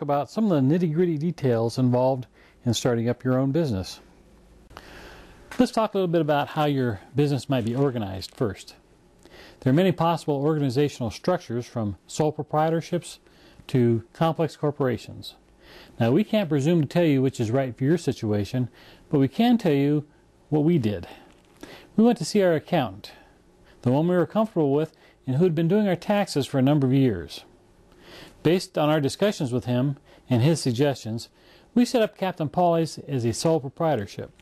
talk about some of the nitty-gritty details involved in starting up your own business. Let's talk a little bit about how your business might be organized first. There are many possible organizational structures, from sole proprietorships to complex corporations. Now, we can't presume to tell you which is right for your situation, but we can tell you what we did. We went to see our accountant, the one we were comfortable with and who had been doing our taxes for a number of years. Based on our discussions with him and his suggestions, we set up Captain Polly's as a sole proprietorship.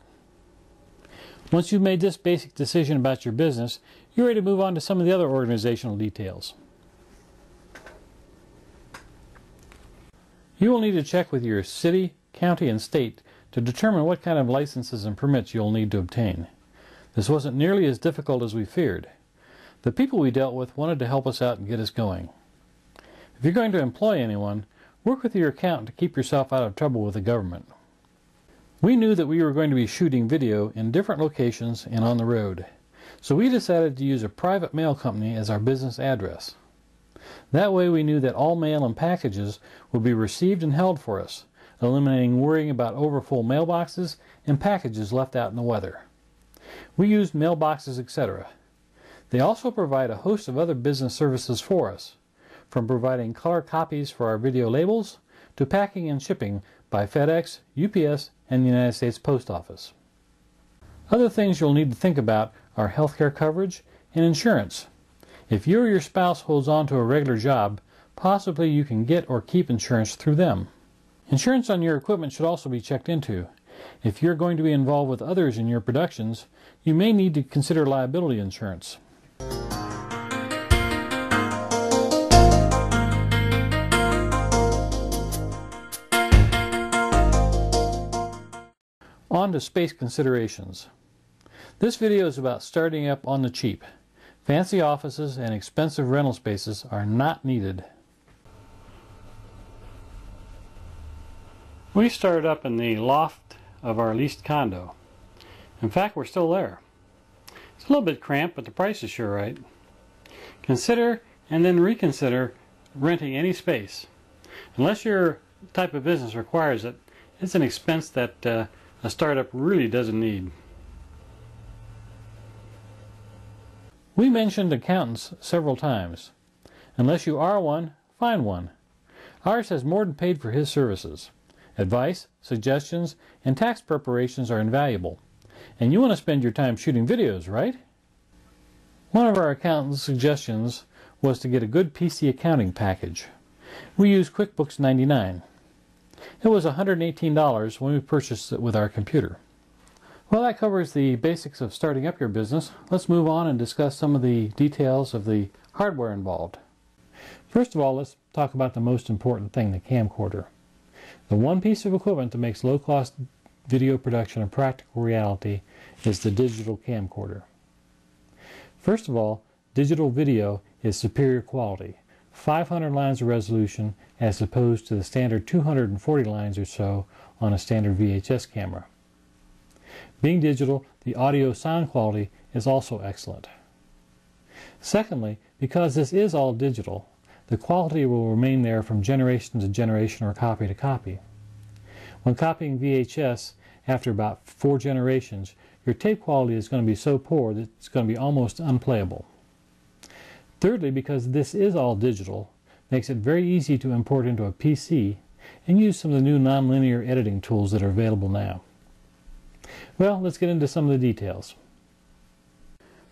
Once you've made this basic decision about your business, you're ready to move on to some of the other organizational details. You will need to check with your city, county, and state to determine what kind of licenses and permits you'll need to obtain. This wasn't nearly as difficult as we feared. The people we dealt with wanted to help us out and get us going. If you're going to employ anyone, work with your accountant to keep yourself out of trouble with the government. We knew that we were going to be shooting video in different locations and on the road, so we decided to use a private mail company as our business address. That way we knew that all mail and packages would be received and held for us, eliminating worrying about overfull mailboxes and packages left out in the weather. We used mailboxes, etc. They also provide a host of other business services for us, from providing color copies for our video labels to packing and shipping by FedEx, UPS, and the United States Post Office. Other things you'll need to think about are healthcare coverage and insurance. If you or your spouse holds on to a regular job, possibly you can get or keep insurance through them. Insurance on your equipment should also be checked into. If you're going to be involved with others in your productions, you may need to consider liability insurance. On to space considerations. This video is about starting up on the cheap. Fancy offices and expensive rental spaces are not needed. We started up in the loft of our leased condo. In fact, we're still there. It's a little bit cramped, but the price is sure right. Consider and then reconsider renting any space. Unless your type of business requires it, it's an expense that a startup really doesn't need. We mentioned accountants several times. Unless you are one, find one. Ours has more than paid for his services. Advice, suggestions, and tax preparations are invaluable. And you want to spend your time shooting videos, right? One of our accountant's suggestions was to get a good PC accounting package. We used QuickBooks 99. It was $118 when we purchased it with our computer. Well, that covers the basics of starting up your business. Let's move on and discuss some of the details of the hardware involved. First of all, let's talk about the most important thing, the camcorder. The one piece of equipment that makes low-cost video production a practical reality is the digital camcorder. First of all, digital video is superior quality, 500 lines of resolution as opposed to the standard 240 lines or so on a standard VHS camera. Being digital, the audio sound quality is also excellent. Secondly, because this is all digital, the quality will remain there from generation to generation or copy to copy. When copying VHS, after about 4 generations, your tape quality is going to be so poor that it's going to be almost unplayable. Thirdly, because this is all digital, makes it very easy to import into a PC and use some of the new nonlinear editing tools that are available now. Well, let's get into some of the details.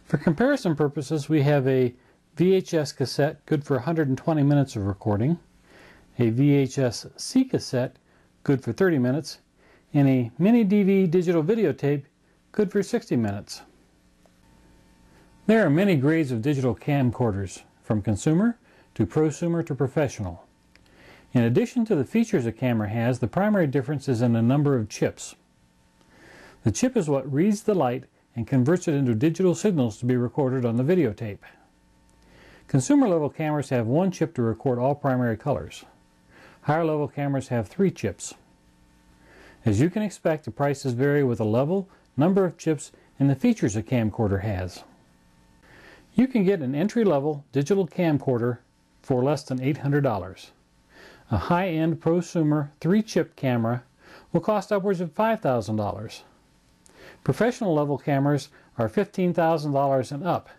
For comparison purposes, we have a VHS cassette good for 120 minutes of recording, a VHS-C cassette good for 30 minutes, and a mini DV digital videotape good for 60 minutes. There are many grades of digital camcorders, from consumer to prosumer to professional. In addition to the features a camera has, the primary difference is in the number of chips. The chip is what reads the light and converts it into digital signals to be recorded on the videotape. Consumer-level cameras have one chip to record all primary colors. Higher-level cameras have 3 chips. As you can expect, the prices vary with the level, number of chips, and the features a camcorder has. You can get an entry-level digital camcorder for less than $800. A high-end prosumer 3-chip camera will cost upwards of $5,000. Professional level cameras are $15,000 and up,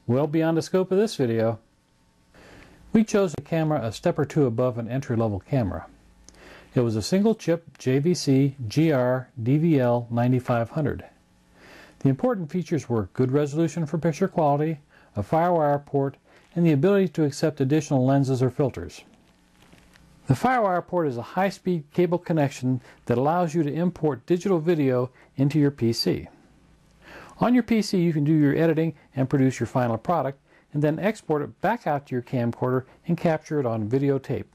well beyond the scope of this video. We chose a camera a step or two above an entry-level camera. It was a single-chip JVC GR DVL 9500. The important features were good resolution for picture quality, a FireWire port, and the ability to accept additional lenses or filters. The FireWire port is a high-speed cable connection that allows you to import digital video into your PC. On your PC you can do your editing and produce your final product, and then export it back out to your camcorder and capture it on videotape.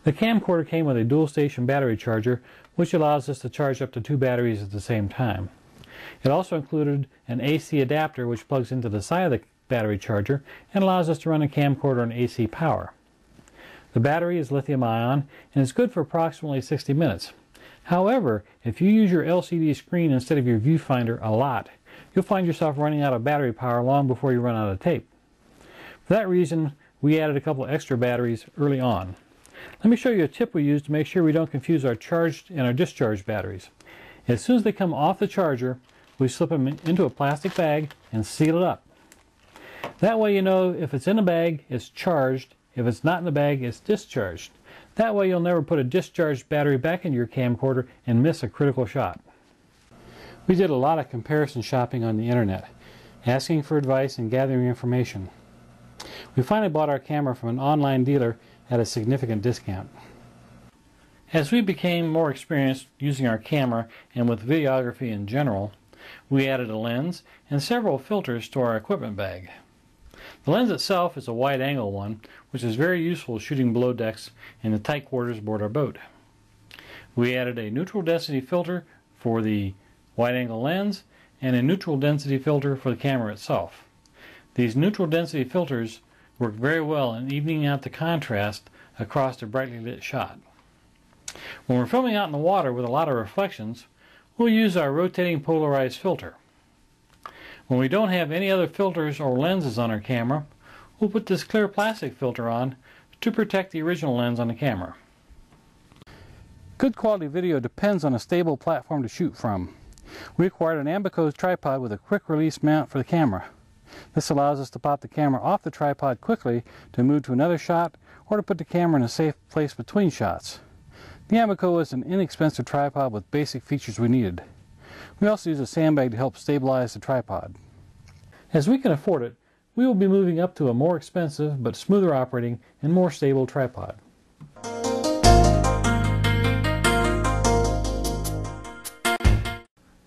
The camcorder came with a dual-station battery charger, which allows us to charge up to 2 batteries at the same time. It also included an AC adapter which plugs into the side of the battery charger and allows us to run a camcorder on AC power. The battery is lithium-ion and is good for approximately 60 minutes. However, if you use your LCD screen instead of your viewfinder a lot, you'll find yourself running out of battery power long before you run out of tape. For that reason, we added a couple extra batteries early on. Let me show you a tip we use to make sure we don't confuse our charged and our discharged batteries. As soon as they come off the charger, we slip them into a plastic bag and seal it up. That way you know if it's in the bag, it's charged. If it's not in the bag, it's discharged. That way you'll never put a discharged battery back into your camcorder and miss a critical shot. We did a lot of comparison shopping on the internet, asking for advice and gathering information. We finally bought our camera from an online dealer at a significant discount. As we became more experienced using our camera and with videography in general, we added a lens and several filters to our equipment bag. The lens itself is a wide-angle one, which is very useful shooting below decks in the tight quarters aboard our boat. We added a neutral density filter for the wide-angle lens and a neutral density filter for the camera itself. These neutral density filters work very well in evening out the contrast across a brightly lit shot. When we're filming out in the water with a lot of reflections, we'll use our rotating polarized filter. When we don't have any other filters or lenses on our camera, we'll put this clear plastic filter on to protect the original lens on the camera. Good quality video depends on a stable platform to shoot from. We acquired an Ambicose tripod with a quick release mount for the camera. This allows us to pop the camera off the tripod quickly to move to another shot or to put the camera in a safe place between shots. The Ambicose is an inexpensive tripod with basic features we needed. We also use a sandbag to help stabilize the tripod. As we can afford it, we will be moving up to a more expensive but smoother operating and more stable tripod.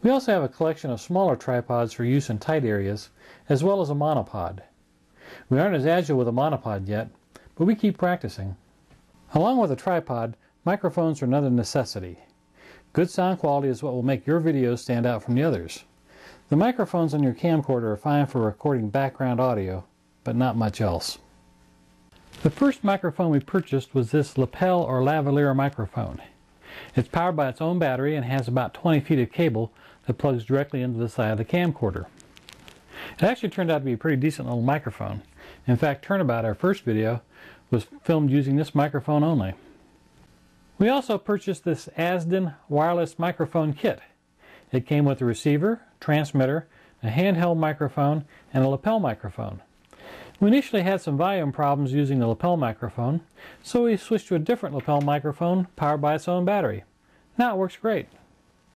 We also have a collection of smaller tripods for use in tight areas, as well as a monopod. We aren't as agile with a monopod yet, but we keep practicing. Along with a tripod, microphones are another necessity. Good sound quality is what will make your videos stand out from the others. The microphones on your camcorder are fine for recording background audio, but not much else. The first microphone we purchased was this lapel or lavalier microphone. It's powered by its own battery and has about 20 feet of cable that plugs directly into the side of the camcorder. It actually turned out to be a pretty decent little microphone. In fact, Turnabout, our first video, was filmed using this microphone only. We also purchased this Asden wireless microphone kit. It came with a receiver, transmitter, a handheld microphone, and a lapel microphone. We initially had some volume problems using the lapel microphone, so we switched to a different lapel microphone powered by its own battery. Now it works great.